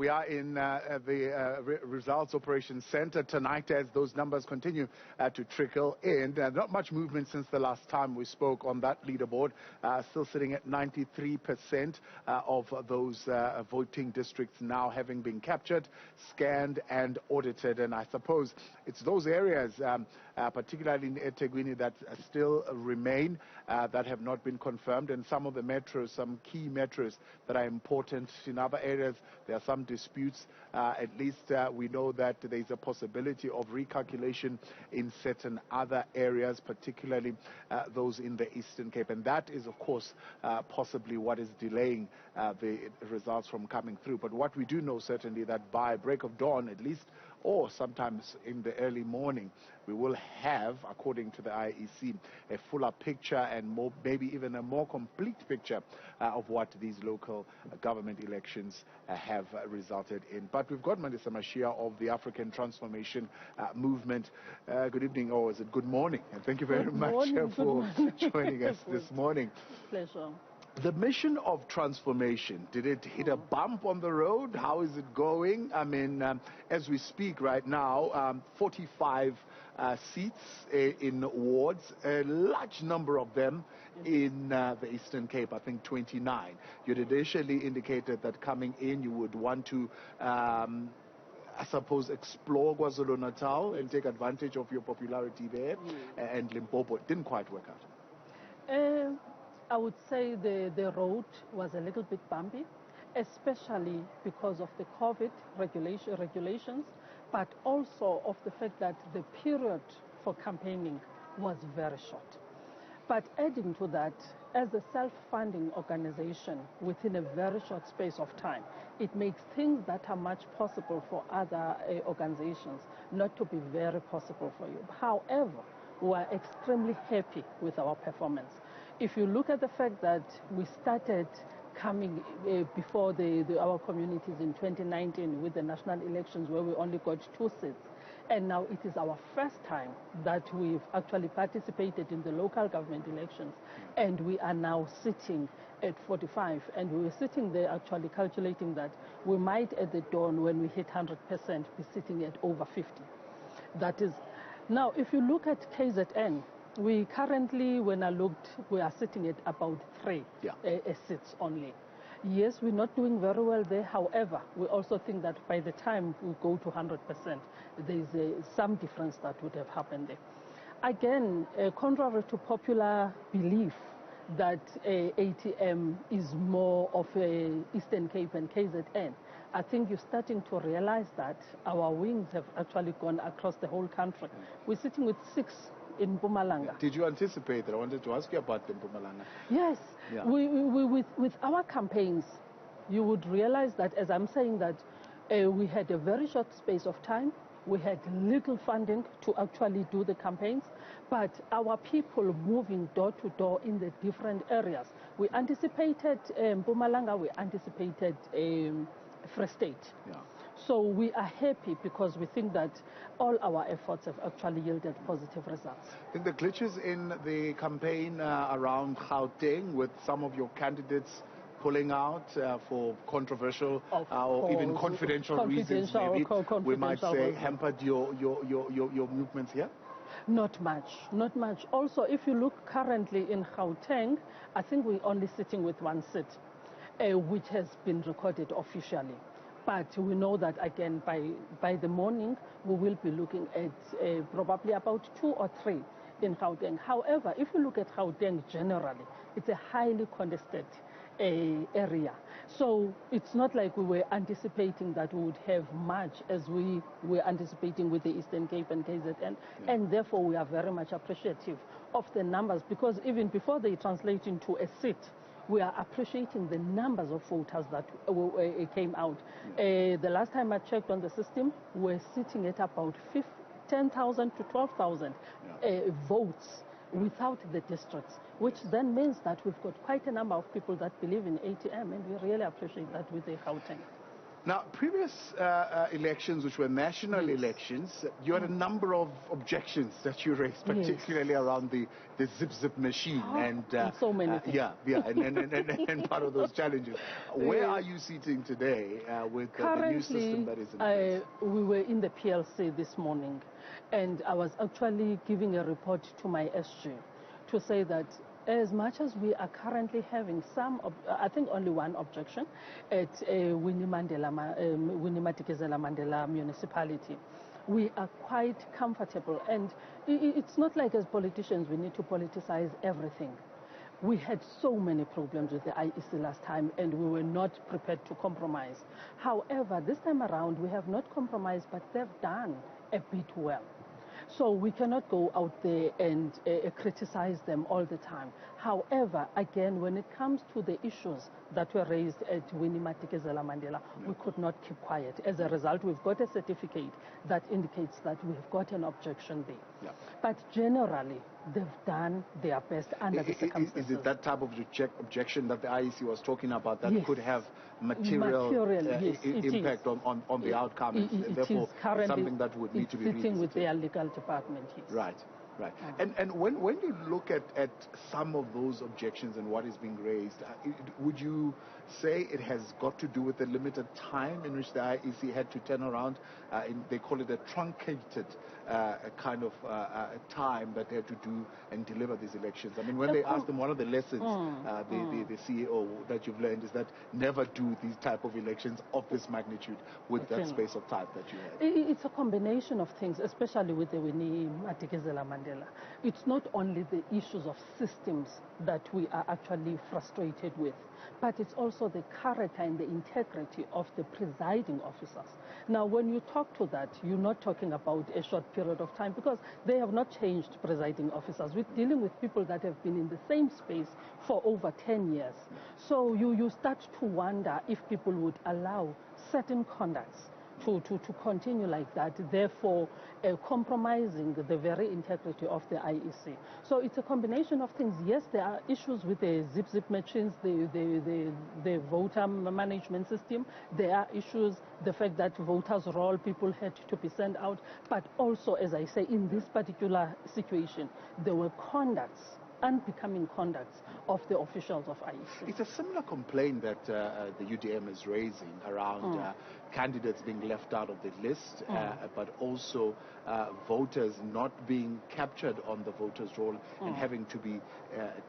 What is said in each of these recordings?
We are in the Results Operations Center tonight as those numbers continue to trickle in. Not much movement since the last time we spoke on that leaderboard. Still sitting at 93% of those voting districts now having been captured, scanned and audited. And I suppose it's those areas, particularly in eThekwini, that still remain, that have not been confirmed. And some of the metros, some key metros that are important. In other areas, there are some disputes. At least we know that there's a possibility of recalculation in certain other areas, particularly those in the Eastern Cape. And that is, of course, possibly what is delaying the results from coming through. But what we do know certainly that by break of dawn, at least, or sometimes in the early morning, we will have, according to the IEC, a fuller picture and more, maybe even a more complete picture of what these local government elections have resulted in. But we've got Mandisa Mashiya of the African Transformation Movement. Good evening, or is it good morning? And thank you very much for joining us this morning. Pleasure. The mission of transformation, did it hit a bump on the road? How is it going? I mean, as we speak right now, 45 seats in wards, a large number of them in the Eastern Cape, I think 29. You had initially indicated that coming in you would want to I suppose explore KwaZulu-Natal and take advantage of your popularity there, and Limpopo. It didn't quite work out. I would say the road was a little bit bumpy, especially because of the COVID regulations, but also of the fact that the period for campaigning was very short. But adding to that, as a self-funding organization within a very short space of time, it makes things that are much possible for other organizations not to be very possible for you. However, we are extremely happy with our performance. If you look at the fact that we started coming before our communities in 2019 with the national elections where we only got 2 seats, and now it is our first time that we've actually participated in the local government elections, and we are now sitting at 45, and we were sitting there actually calculating that we might at the dawn when we hit 100% be sitting at over 50. That is, now if you look at KZN, we currently, when I looked, we are sitting at about 3 seats only. Yes, we're not doing very well there. However, we also think that by the time we go to 100%, there's some difference that would have happened there. Again, contrary to popular belief that ATM is more of a Eastern Cape and KZN, I think you're starting to realize that our wings have actually gone across the whole country. We're sitting with 6 in Mpumalanga. Did you anticipate that? I wanted to ask you about the Mpumalanga. Yes. Yeah. With our campaigns, you would realize that, as I'm saying, that we had a very short space of time. We had little funding to actually do the campaigns, but our people moving door to door in the different areas. We anticipated Mpumalanga, we anticipated Free State. Yeah. So we are happy because we think that all our efforts have actually yielded positive results. I think the glitches in the campaign around Gauteng, with some of your candidates pulling out for controversial or even confidential reasons, maybe we might say, hampered your movements here? Not much, not much. Also, if you look currently in Gauteng, I think we're only sitting with 1 seat, which has been recorded officially. But we know that, again, by the morning, we will be looking at probably about 2 or 3 in Gauteng. However, if you look at Gauteng generally, it's a highly contested area. So it's not like we were anticipating that we would have much as we were anticipating with the Eastern Cape and KZN. And therefore, we are very much appreciative of the numbers, because even before they translate into a seat, we are appreciating the numbers of voters that came out. The last time I checked on the system, we're sitting at about 10,000 to 12,000 votes without the districts, which then means that we've got quite a number of people that believe in ATM, and we really appreciate that with the Gauteng. Now, previous elections, which were national elections, you had a number of objections that you raised, particularly around the zip machine and so many things. and part of those challenges. Where are you sitting today with the new system that is in place? We were in the PLC this morning, and I was actually giving a report to my SG to say that as much as we are currently having I think only one objection at Winnie Madikizela Mandela municipality, we are quite comfortable. And it's not like as politicians we need to politicize everything. We had so many problems with the IEC last time, and we were not prepared to compromise. However, this time around, we have not compromised, but they've done a bit well. So we cannot go out there and criticize them all the time. However, again, when it comes to the issues that were raised at Winnie Madikizela Mandela, we could not keep quiet. As a result, we've got a certificate that indicates that we've got an objection there. Yeah. But generally, they've done their best under the circumstances. Is it that type of objection that the IEC was talking about that could have material impact on the outcome, and therefore something that would need to be sitting with their legal department? Yes. Right. Right. And when you look at some of those objections and what is being raised, would you say it has got to do with the limited time in which the IEC had to turn around? They call it a truncated kind of time that they had to do and deliver these elections. I mean, when they asked them, one of the lessons the CEO that you've learned is that never do these type of elections of this magnitude with that space of time that you had. It's a combination of things, especially with the Winnie Madikizela Mandela. It's not only the issues of systems that we are actually frustrated with, but it's also the character and the integrity of the presiding officers. Now, when you talk to that, you're not talking about a short period of time, because they have not changed presiding officers. We're dealing with people that have been in the same space for over 10 years. So you start to wonder if people would allow certain conducts to continue like that, therefore compromising the very integrity of the IEC. So it's a combination of things. Yes, there are issues with the zip machines, the voter management system. There are issues, the fact that voters' roll people had to be sent out. But also, as I say, in this particular situation, there were conducts, unbecoming conducts of the officials of IEC. It's a similar complaint that the UDM is raising around candidates being left out of the list, but also voters not being captured on the voters' roll and having to be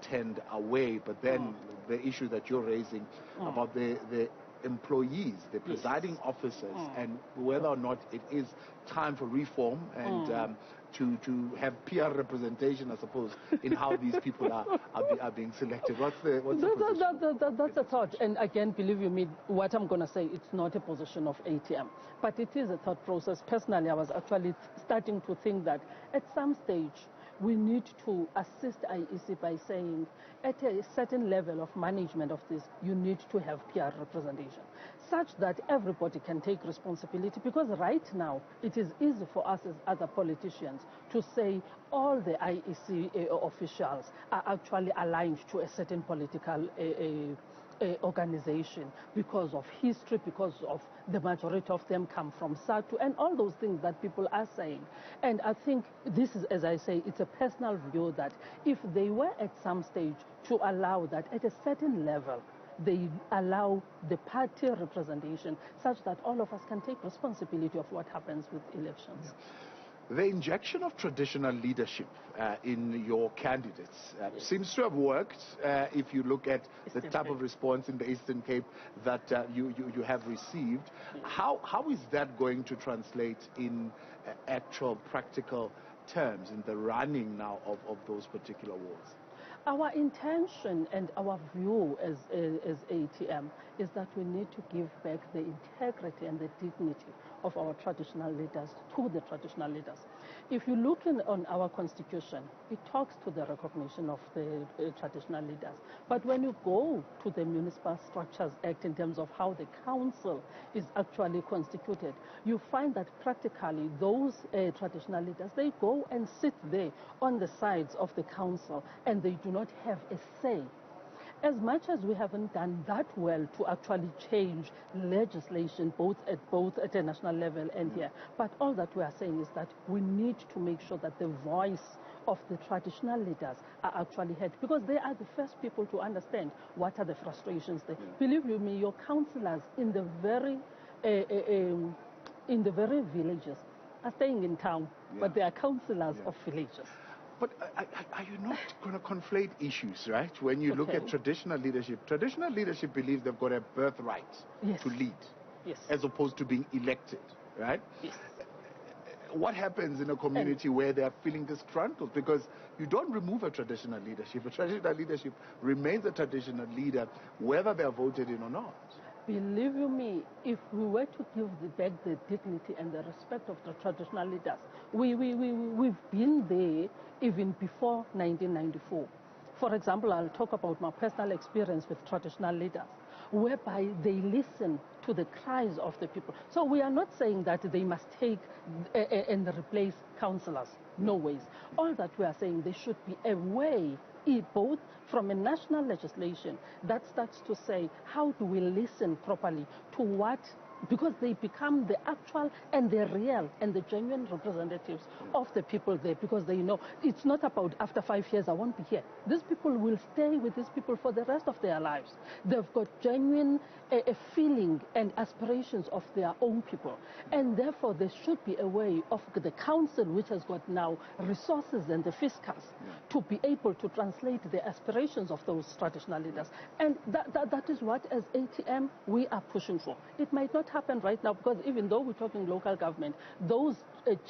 turned away. But then the issue that you're raising about the employees, the presiding officers, and whether or not it is time for reform and to have peer representation, I suppose, in how these people are being selected. What's the position? That's a thought. And again, believe you me, what I'm going to say, it's not a position of ATM, but it is a thought process. Personally, I was actually starting to think that at some stage, we need to assist IEC by saying at a certain level of management of this, you need to have peer representation, such that everybody can take responsibility. Because right now, it is easy for us as other politicians to say all the IEC officials are actually aligned to a certain political organization because of history, because of the majority of them come from SADC, and all those things that people are saying. And I think this is, as I say, it's a personal view that if they were at some stage to allow that at a certain level, they allow the party representation such that all of us can take responsibility of what happens with elections. Yeah. The injection of traditional leadership in your candidates seems to have worked if you look at the type of response in the Eastern Cape that you have received. How is that going to translate in actual practical terms in the running now of those particular wards? Our intention and our view as ATM is that we need to give back the integrity and the dignity of our traditional leaders to the traditional leaders. If you look on our constitution, it talks to the recognition of the traditional leaders. But when you go to the Municipal Structures Act in terms of how the council is actually constituted, you find that practically those traditional leaders, they go and sit there on the sides of the council and they do not have a say. as much as we haven't done that well to actually change legislation, both at a national level and here, but all that we are saying is that we need to make sure that the voice of the traditional leaders are actually heard, because they are the first people to understand what are the frustrations there. Believe you me, your councillors in the very villages are staying in town, but they are councillors of villages. But are you not going to conflate issues, right? When you look at traditional leadership believes they've got a birthright to lead, as opposed to being elected, right? Yes. What happens in a community where they are feeling disgruntled? Because you don't remove a traditional leadership. A traditional leadership remains a traditional leader, whether they are voted in or not. Believe you me, if we were to give back the dignity and the respect of the traditional leaders, we've been there even before 1994. For example, I'll talk about my personal experience with traditional leaders, whereby they listen to the cries of the people. So we are not saying that they must take and replace councillors. No ways. All that we are saying, there should be a way, both from a national legislation that starts to say, how do we listen properly to what, because they become the actual and the real and the genuine representatives of the people there, because they know it's not about after 5 years I won't be here. These people will stay with these people for the rest of their lives. They've got genuine a feeling and aspirations of their own people, and therefore there should be a way of the council, which has got now resources and the fiscus, to be able to translate the aspirations of those traditional leaders. And that is what, as ATM, we are pushing for. It might not happen right now, because even though we're talking local government, those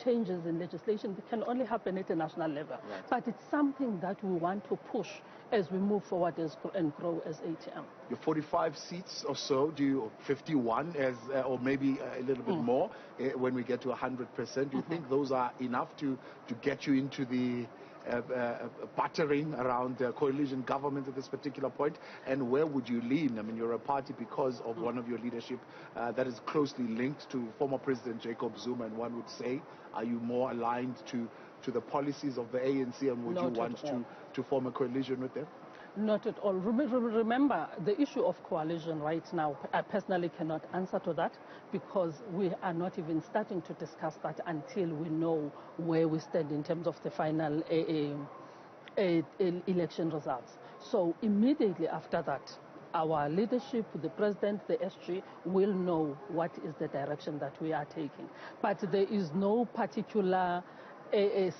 changes in legislation can only happen at a national level. Right. But it's something that we want to push as we move forward and grow as ATM. Your 45 seats or so, do you 51 as or maybe a little bit more when we get to 100%? Do you think those are enough to get you into the battering around coalition government at this particular point? And where would you lean? I mean, you're a party because of one of your leadership that is closely linked to former President Jacob Zuma, and one would say, are you more aligned to the policies of the ANC, and would you want to form a coalition with them? Not at all. Remember, the issue of coalition right now, I personally cannot answer to that, because we are not even starting to discuss that until we know where we stand in terms of the final election results. So immediately after that, our leadership, the president, the SG, will know what is the direction that we are taking. But there is no particular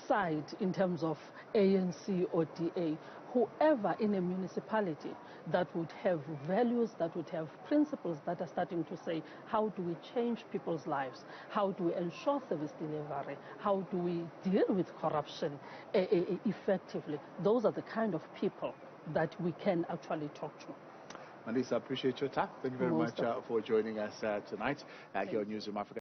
side in terms of ANC or DA. Whoever in a municipality that would have values, that would have principles that are starting to say, how do we change people's lives? How do we ensure service delivery? How do we deal with corruption effectively? Those are the kind of people that we can actually talk to. Mandisa, I appreciate your time. Thank you very much for joining us tonight here on Newsroom Africa.